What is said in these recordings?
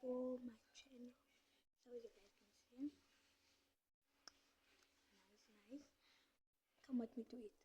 for my channel. So as you guys can see, nice. Come with me to eat.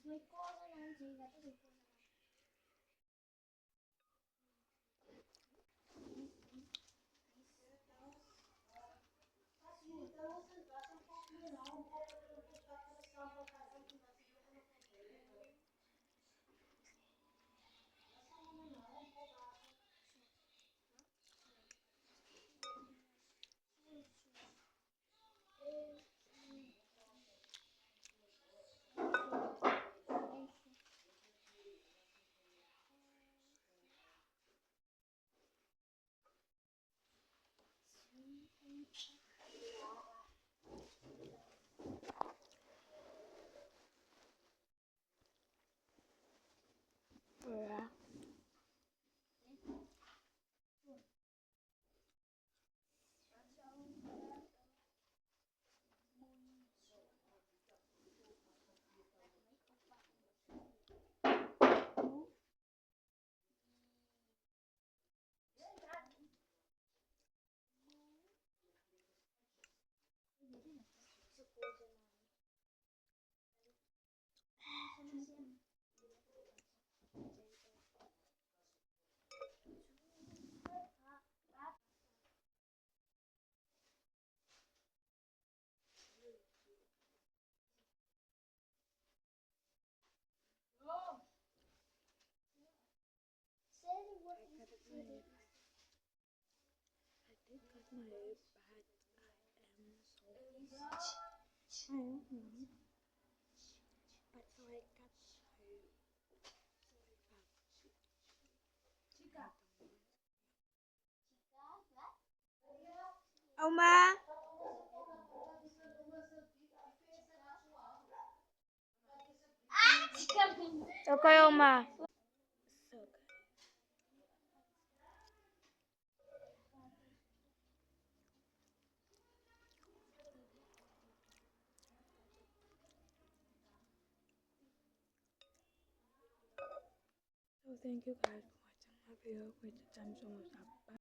May cosa non gira, dove cosa? Yeah. I did cut my hair, but I am so I don't know. But so I cut Oma. Okay, Oma. So thank you guys for watching my video. Wait, the time so much up.